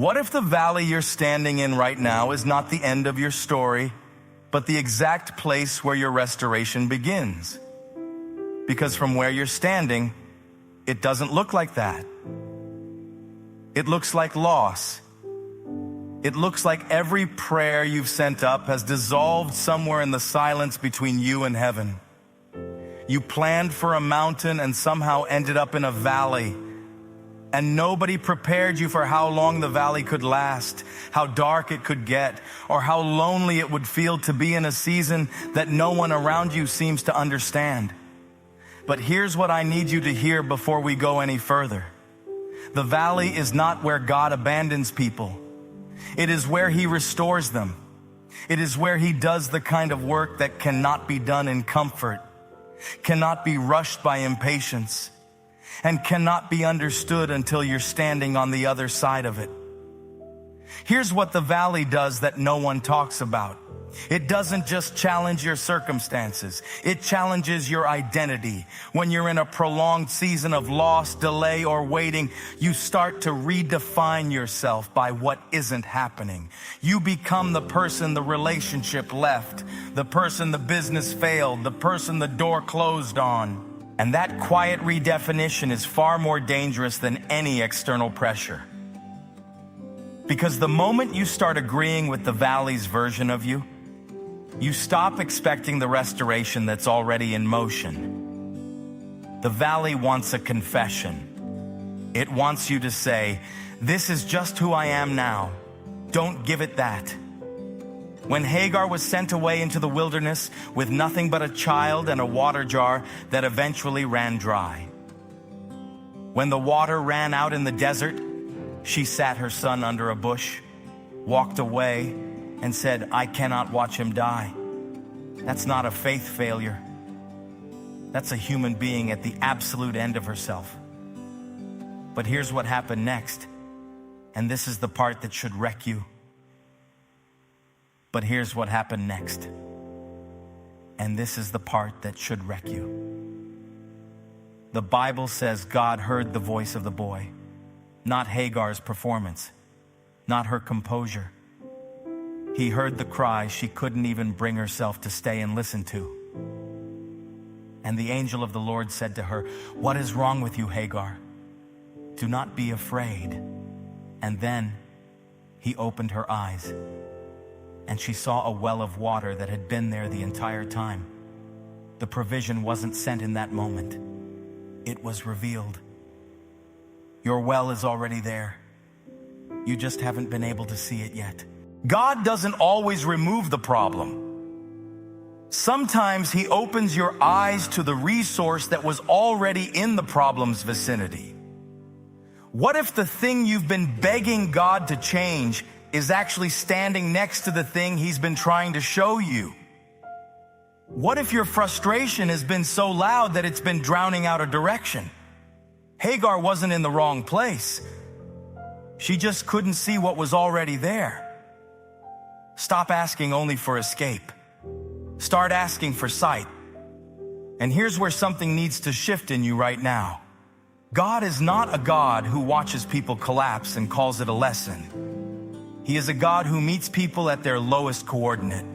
What if the valley you're standing in right now is not the end of your story, but the exact place where your restoration begins? Because from where you're standing, it doesn't look like that. It looks like loss. It looks like every prayer you've sent up has dissolved somewhere in the silence between you and heaven. You planned for a mountain and somehow ended up in a valley. And nobody prepared you for how long the valley could last, how dark it could get, or how lonely it would feel to be in a season that no one around you seems to understand. But here's what I need you to hear before we go any further. The valley is not where God abandons people. It is where He restores them. It is where He does the kind of work that cannot be done in comfort, cannot be rushed by impatience, and cannot be understood until you're standing on the other side of it. Here's what the valley does that no one talks about. It doesn't just challenge your circumstances. It challenges your identity. When you're in a prolonged season of loss, delay, or waiting, you start to redefine yourself by what isn't happening. You become the person the relationship left, the person the business failed, the person the door closed on. And that quiet redefinition is far more dangerous than any external pressure. Because the moment you start agreeing with the valley's version of you, you stop expecting the restoration that's already in motion. The valley wants a confession. It wants you to say, "This is just who I am now. Don't give it that." When Hagar was sent away into the wilderness with nothing but a child and a water jar that eventually ran dry. When the water ran out in the desert, she sat her son under a bush, walked away, and said, "I cannot watch him die." That's not a faith failure. That's a human being at the absolute end of herself. But here's what happened next, and this is the part that should wreck you. But here's what happened next, and this is the part that should wreck you. The Bible says God heard the voice of the boy, not Hagar's performance, not her composure. He heard the cry she couldn't even bring herself to stay and listen to. And the angel of the Lord said to her, "What is wrong with you, Hagar? Do not be afraid." And then he opened her eyes, and she saw a well of water that had been there the entire time. The provision wasn't sent in that moment. It was revealed. Your well is already there. You just haven't been able to see it yet. God doesn't always remove the problem. Sometimes He opens your eyes to the resource that was already in the problem's vicinity. What if the thing you've been begging God to change is actually standing next to the thing He's been trying to show you? What if your frustration has been so loud that it's been drowning out a direction? Hagar wasn't in the wrong place. She just couldn't see what was already there. Stop asking only for escape. Start asking for sight. And here's where something needs to shift in you right now. God is not a God who watches people collapse and calls it a lesson. He is a God who meets people at their lowest coordinate,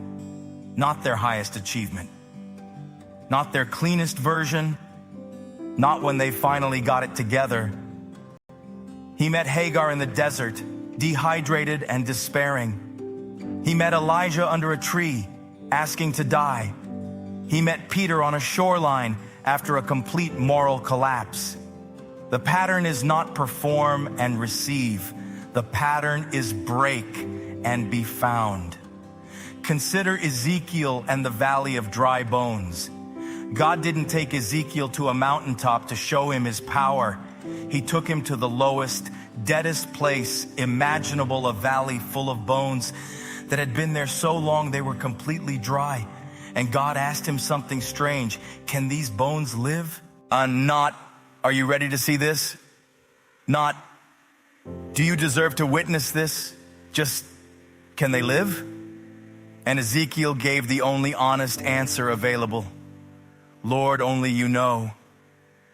not their highest achievement, not their cleanest version, not when they finally got it together. He met Hagar in the desert, dehydrated and despairing. He met Elijah under a tree, asking to die. He met Peter on a shoreline after a complete moral collapse. The pattern is not perform and receive. The pattern is break and be found. Consider Ezekiel and the valley of dry bones. God didn't take Ezekiel to a mountaintop to show him His power. He took him to the lowest, deadest place imaginable, a valley full of bones that had been there so long they were completely dry. And God asked him something strange. Can these bones live? Are you ready to see this? Not, do you deserve to witness this? Just, can they live? And Ezekiel gave the only honest answer available. Lord, only you know.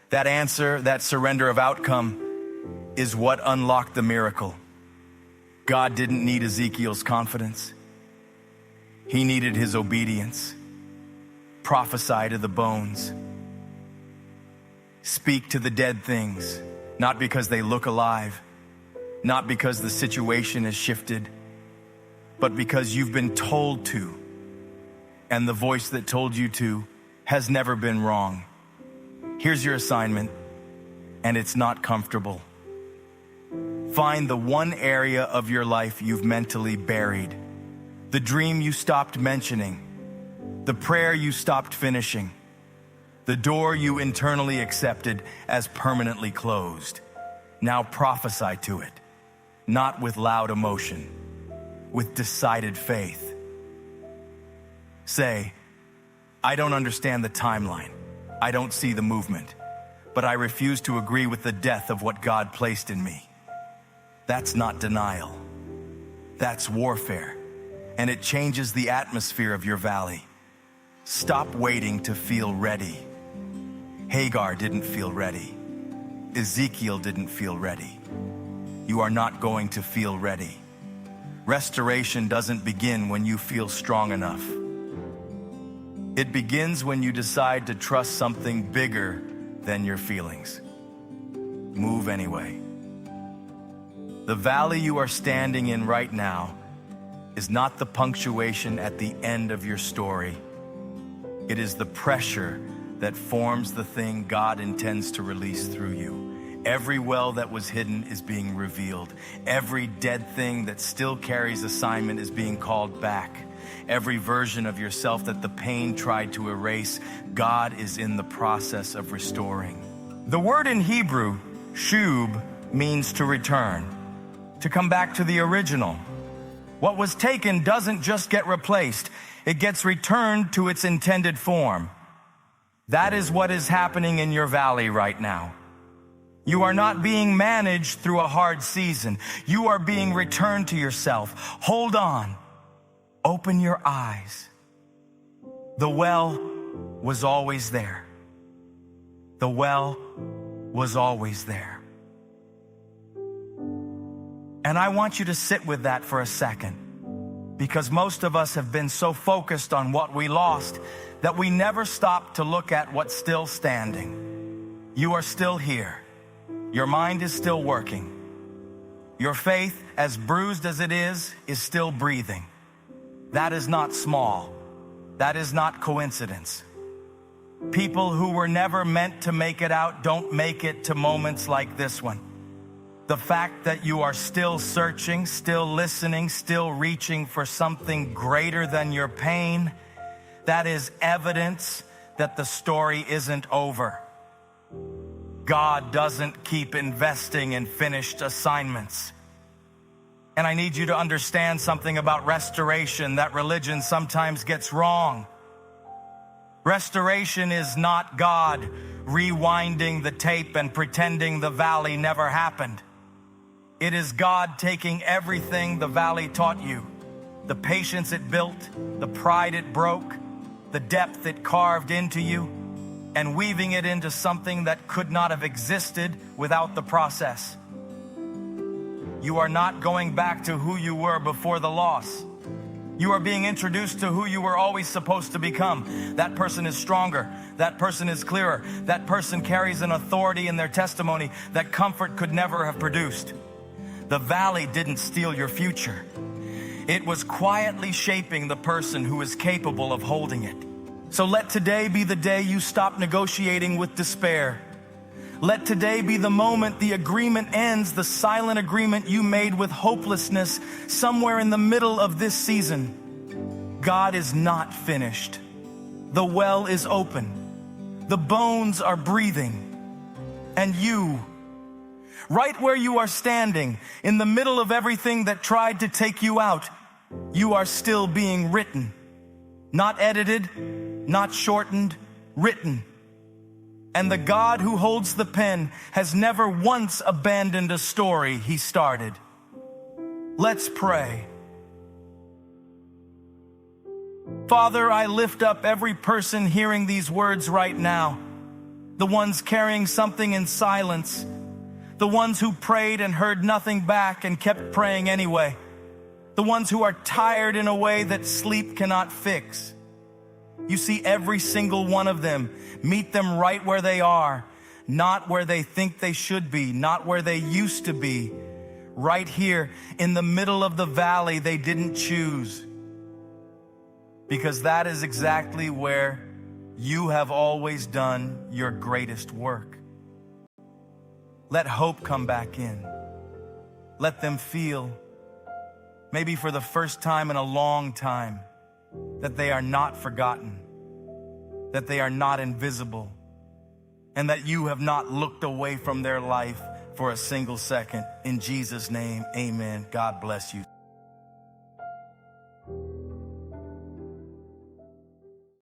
That answer, that surrender of outcome, is what unlocked the miracle. God didn't need Ezekiel's confidence. He needed his obedience. Prophesy to the bones. Speak to the dead things, not because they look alive, not because the situation has shifted, but because you've been told to, and the voice that told you to has never been wrong. Here's your assignment, and it's not comfortable. Find the one area of your life you've mentally buried, the dream you stopped mentioning, the prayer you stopped finishing, the door you internally accepted as permanently closed. Now prophesy to it, not with loud emotion, with decided faith. Say, I don't understand the timeline. I don't see the movement, but I refuse to agree with the death of what God placed in me. That's not denial. That's warfare, and it changes the atmosphere of your valley. Stop waiting to feel ready. Hagar didn't feel ready. Ezekiel didn't feel ready. You are not going to feel ready. Restoration doesn't begin when you feel strong enough. It begins when you decide to trust something bigger than your feelings. Move anyway. The valley you are standing in right now is not the punctuation at the end of your story. It is the pressure that forms the thing God intends to release through you. Every well that was hidden is being revealed. Every dead thing that still carries assignment is being called back. Every version of yourself that the pain tried to erase, God is in the process of restoring. The word in Hebrew, shub, means to return, to come back to the original. What was taken doesn't just get replaced, it gets returned to its intended form. That is what is happening in your valley right now. You are not being managed through a hard season. You are being returned to yourself. Hold on. Open your eyes. The well was always there. The well was always there. And I want you to sit with that for a second, because most of us have been so focused on what we lost that we never stop to look at what's still standing. You are still here. Your mind is still working. Your faith, as bruised as it is still breathing. That is not small. That is not coincidence. People who were never meant to make it out don't make it to moments like this one. The fact that you are still searching, still listening, still reaching for something greater than your pain, that is evidence that the story isn't over. God doesn't keep investing in finished assignments. And I need you to understand something about restoration that religion sometimes gets wrong. Restoration is not God rewinding the tape and pretending the valley never happened. It is God taking everything the valley taught you, the patience it built, the pride it broke, the depth it carved into you, and weaving it into something that could not have existed without the process. You are not going back to who you were before the loss. You are being introduced to who you were always supposed to become. That person is stronger. That person is clearer. That person carries an authority in their testimony that comfort could never have produced. The valley didn't steal your future. It was quietly shaping the person who is capable of holding it. So let today be the day you stop negotiating with despair. Let today be the moment the agreement ends, the silent agreement you made with hopelessness somewhere in the middle of this season. God is not finished. The well is open. The bones are breathing. And you, right where you are standing, in the middle of everything that tried to take you out, you are still being written. Not edited, not shortened, written. And the God who holds the pen has never once abandoned a story he started. Let's pray. Father, I lift up every person hearing these words right now. The ones carrying something in silence. The ones who prayed and heard nothing back and kept praying anyway. The ones who are tired in a way that sleep cannot fix. You see every single one of them. Meet them right where they are, not where they think they should be, not where they used to be. Right here in the middle of the valley they didn't choose. Because that is exactly where you have always done your greatest work. Let hope come back in. Let them feel, maybe for the first time in a long time, that they are not forgotten, that they are not invisible, and that you have not looked away from their life for a single second. In Jesus' name, amen. God bless you.